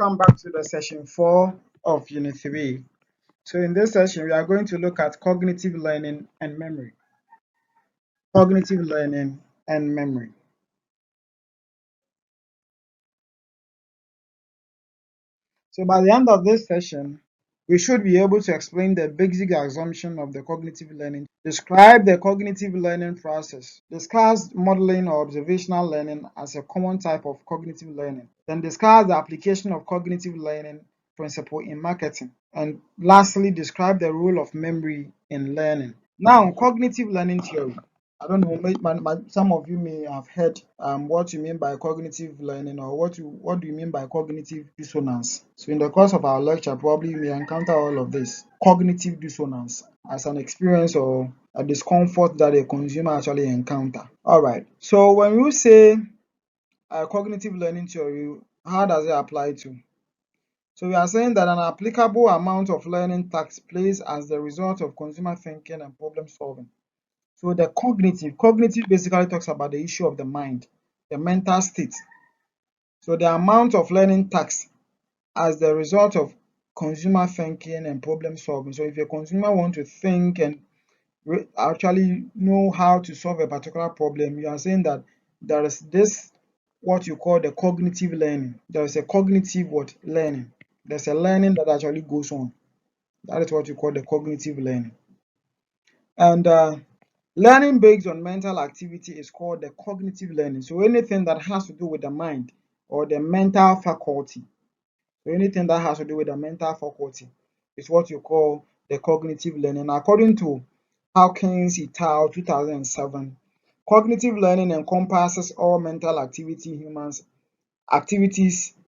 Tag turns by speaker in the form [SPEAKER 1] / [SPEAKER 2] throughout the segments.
[SPEAKER 1] welcome back to the session 4 of Unit 3. So in this session, we are going to look at cognitive learning and memory. Cognitive learning and memory. So by the end of this session, we should be able to explain the basic assumption of the cognitive learning, describe the cognitive learning process, discuss modeling or observational learning as a common type of cognitive learning, then discuss the application of cognitive learning principle in marketing, and lastly, describe the role of memory in learning. Now, cognitive learning theory. I don't know, some of you may have heard what you mean by cognitive learning, or what do you mean by cognitive dissonance. So in the course of our lecture, probably you may encounter all of this. Cognitive dissonance as an experience or a discomfort that a consumer actually encounter. All right. So when you say cognitive learning theory, how does it apply to? So we are saying that an applicable amount of learning takes place as the result of consumer thinking and problem solving. So the cognitive basically talks about the issue of the mind, the mental state. So the amount of learning takes as the result of consumer thinking and problem solving. So if a consumer wants to think and actually know how to solve a particular problem, you are saying that there is this what you call the cognitive learning. There is a cognitive learning. There's a learning that actually goes on. That is what you call the cognitive learning. And learning based on mental activity is called the cognitive learning. So anything that has to do with the mind or the mental faculty, so anything that has to do with the mental faculty is what you call the cognitive learning. According to Hawkins et al. 2007, cognitive learning encompasses all mental activities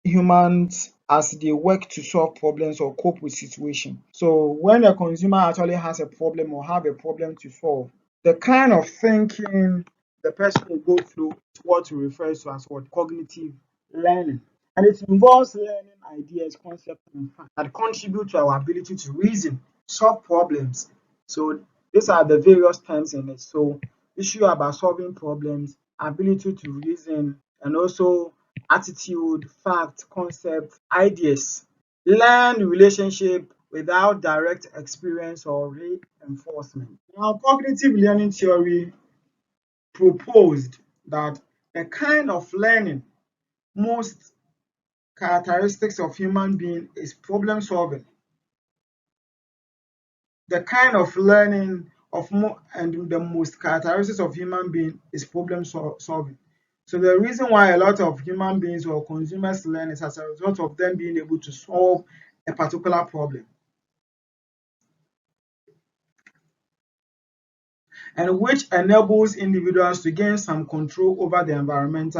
[SPEAKER 1] humans as they work to solve problems or cope with situations. So when a consumer actually has a problem or have a problem to solve, the kind of thinking the person will go through is what we refer to as cognitive learning. And it involves learning ideas, concepts, and facts that contribute to our ability to reason, solve problems. So these are the various terms in it. So issue about solving problems, ability to reason, and also attitude, fact, concept, ideas. Learn relationship without direct experience or reinforcement. Now, cognitive learning theory proposed that the kind of learning most characteristics of human being is problem solving. The kind of learning and the most characteristics of human being is problem solving. So the reason why a lot of human beings or consumers learn is as a result of them being able to solve a particular problem, and which enables individuals to gain some control over their environment.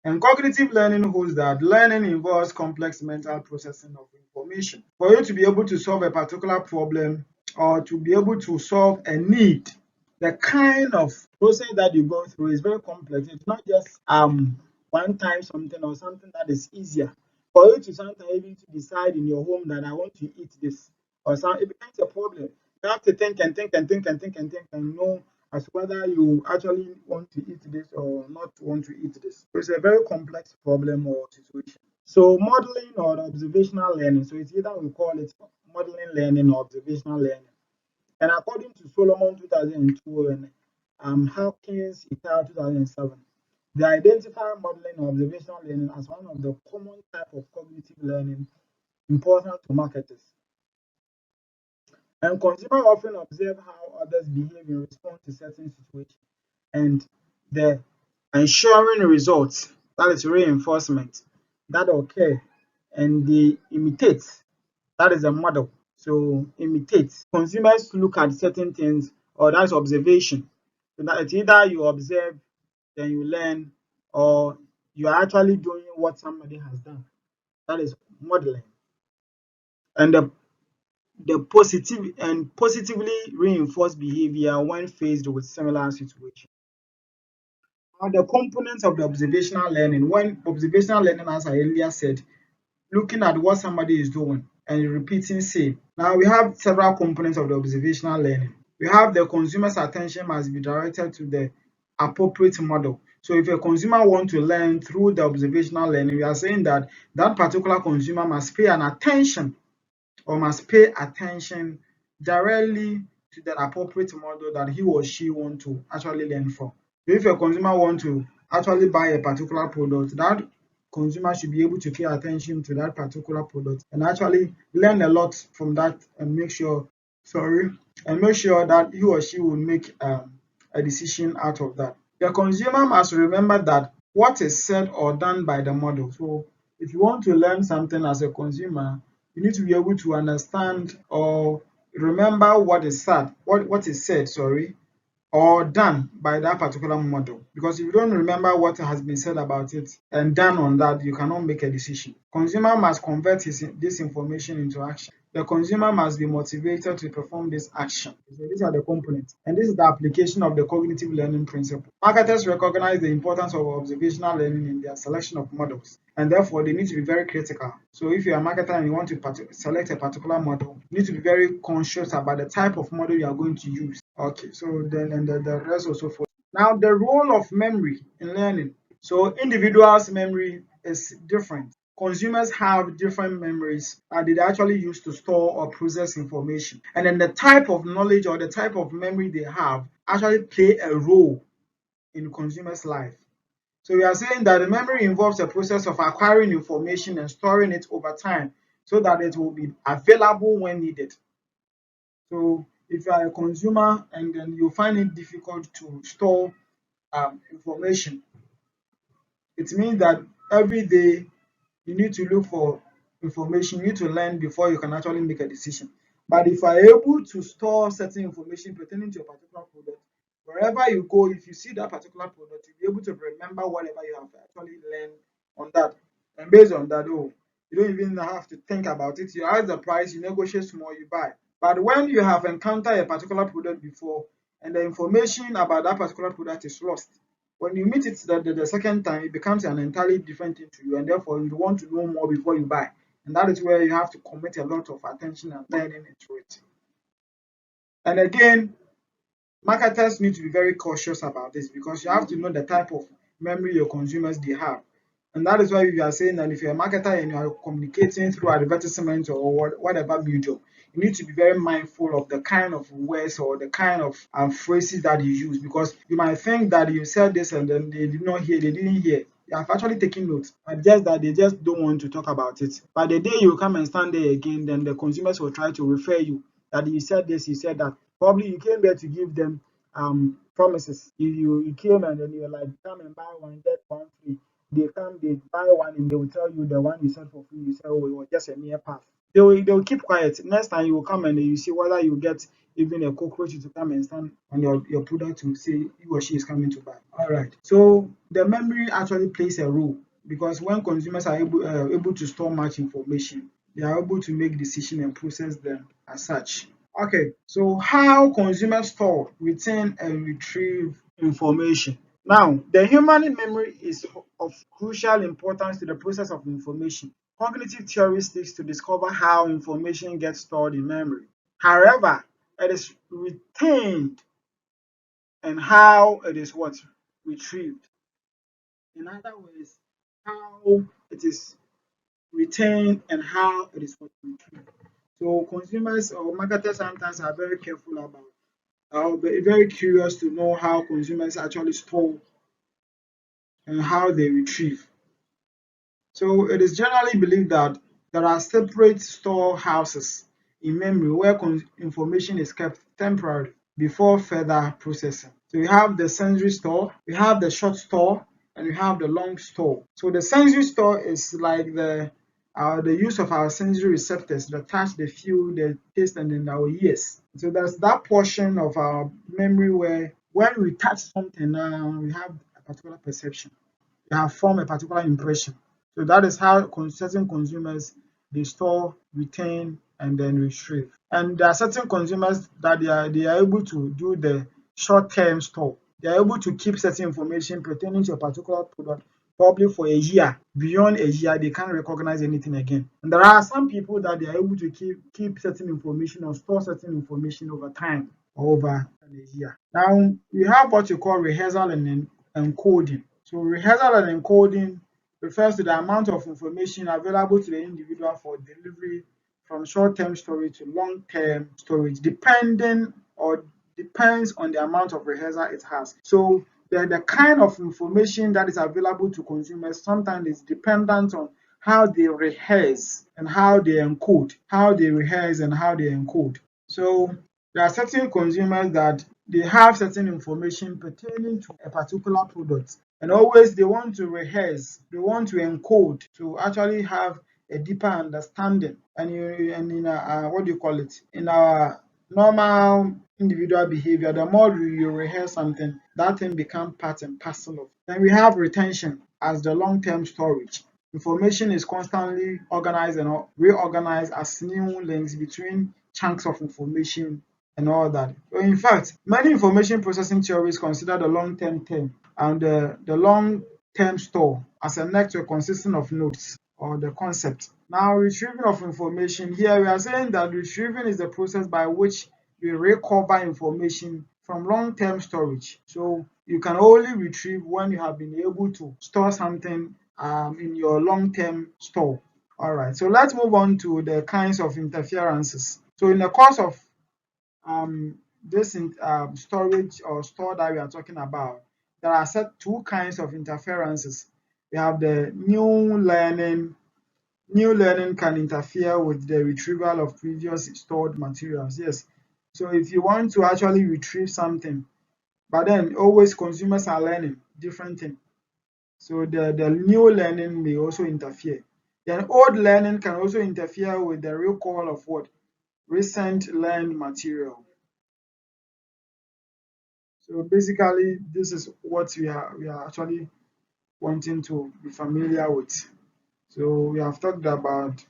[SPEAKER 1] And cognitive learning holds that learning involves complex mental processing of information. For you to be able to solve a particular problem or to be able to solve a need, the kind of process that you go through is very complex. It's not just one time something or something that is easier. For you to sometimes even to decide in your home that I want to eat this, or some it becomes a problem. You have to think and think and think and think and think and know as to whether you actually want to eat this or not want to eat this. So it's a very complex problem or situation. So modeling or observational learning. So it's either we call it modeling learning or observational learning. And according to Solomon 2002 and Hawkins et al. 2007, they identify modeling or observational learning as one of the common type of cognitive learning important to marketers. And consumers often observe how others behave in response to certain situations, and the ensuring results, that is reinforcement, that occur, and they imitate, that is a model. So imitate. Consumers look at certain things, or that's observation. So that it's either you observe, then you learn, or you are actually doing what somebody has done. That is modeling. And the positively reinforce behavior when faced with similar situations. Now, the components of the observational learning. When observational learning, as I earlier said, looking at what somebody is doing and repeating same. Now we have several components of the observational learning. We have the consumer's attention must be directed to the appropriate model. So if a consumer wants to learn through the observational learning, we are saying that that particular consumer must pay an attention or must pay attention directly to the appropriate model that he or she want to actually learn from. If a consumer want to actually buy a particular product, that consumer should be able to pay attention to that particular product and actually learn a lot from that and make sure, sorry, and make sure that he or she will make a decision out of that. The consumer must remember that what is said or done by the model. So if you want to learn something as a consumer, you need to be able to understand or remember what is said, sorry, or done by that particular model. Because if you don't remember what has been said about it and done on that, you cannot make a decision. Consumer must convert this information into action. The consumer must be motivated to perform this action. So these are the components. And this is the application of the cognitive learning principle. Marketers recognize the importance of observational learning in their selection of models, and therefore they need to be very critical. So if you're a marketer and you want to select a particular model, you need to be very conscious about the type of model you are going to use. Okay, so then and the rest also follows. Now the role of memory in learning. So individuals' memory is different. Consumers have different memories that they actually use to store or process information. And then the type of knowledge or the type of memory they have actually play a role in consumers' life. So we are saying that the memory involves a process of acquiring information and storing it over time so that it will be available when needed. So if you are a consumer and then you find it difficult to store information, it means that every day you need to look for information, you need to learn before you can actually make a decision. But if you are able to store certain information pertaining to a particular product, wherever you go, if you see that particular product, you'll be able to remember whatever you have actually learned on that. And based on that, oh, you don't even have to think about it. You ask the price, you negotiate small, you buy. But when you have encountered a particular product before and the information about that particular product is lost, when you meet it the second time, it becomes an entirely different thing to you, and therefore you want to know more before you buy. And that is where you have to commit a lot of attention and learning into it. And again, marketers need to be very cautious about this because you have to know the type of memory your consumers they have. And that is why we are saying that if you're a marketer and you are communicating through advertisement or whatever medium, you need to be very mindful of the kind of words or the kind of phrases that you use, because you might think that you said this and then they did not hear, they didn't hear. You have actually taken notes, but just that they just don't want to talk about it. But the day you come and stand there again, then the consumers will try to refer you that you said this, you said that. Probably you came there to give them promises. You came and then you're like, come and buy one, get one free. They come, they buy one, and they will tell you the one you said for free. You say, oh, it was just a mere pass. They will keep quiet. Next time you will come and you see whether you get even a cockroach to come and stand on your product to say he or she is coming to buy. All right. So the memory actually plays a role because when consumers are able to store much information, they are able to make decisions and process them as such. Okay, so how consumers store, retain, and retrieve information. Now, the human memory is of crucial importance to the process of information. Cognitive theory seeks to discover how information gets stored in memory. However, it is retained and how it is what? Retrieved. In other words, how it is retained and how it is what retrieved. So consumers or marketers sometimes are very careful about. I'll be very curious to know how consumers actually store and how they retrieve. So it is generally believed that there are separate storehouses in memory where information is kept temporarily before further processing. So we have the sensory store, we have the short store, and we have the long store. So the sensory store is like the use of our sensory receptors, the touch, the feel, the taste, and then our ears. So there's that portion of our memory where when we touch something, we have a particular perception. We have formed a particular impression. So that is how certain consumers they store, retain, and then retrieve. And there are certain consumers that they are able to do the short-term store. They are able to keep certain information pertaining to a particular product probably for a year. Beyond a year, they can't recognize anything again. And there are some people that they are able to keep certain information or store certain information over time or over a year. Now we have what you call rehearsal encoding. So rehearsal and encoding refers to the amount of information available to the individual for delivery from short-term storage to long-term storage, depending or depends on the amount of rehearsal it has. So the kind of information that is available to consumers sometimes is dependent on how they rehearse and how they encode, how they rehearse and how they encode. So there are certain consumers that they have certain information pertaining to a particular product, and always they want to rehearse, they want to encode to actually have a deeper understanding. And in what do you call it? In our normal individual behavior, the more you rehearse something, that thing becomes part and parcel of. Then we have retention as the long-term storage. Information is constantly organized and reorganized as new links between chunks of information and all that. So in fact, many information processing theories consider the long-term term and the long-term store as a network consisting of nodes or the concept. Now, retrieving of information, here we are saying that retrieving is the process by which we recover information from long-term storage. So you can only retrieve when you have been able to store something in your long-term store. All right, so let's move on to the kinds of interferences. So in the course of this storage or store that we are talking about, there are set two kinds of interferences. We have the new learning. New learning can interfere with the retrieval of previous stored materials. Yes. So if you want to actually retrieve something, but then always consumers are learning different things. So the new learning may also interfere. Then old learning can also interfere with the recall of what? Recent learned material. So basically, this is what we are actually wanting to be familiar with. So we have talked about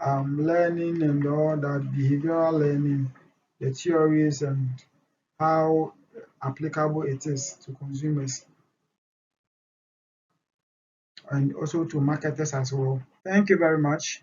[SPEAKER 1] learning and all that, behavioral learning, the theories and how applicable it is to consumers and also to marketers as well. Thank you very much.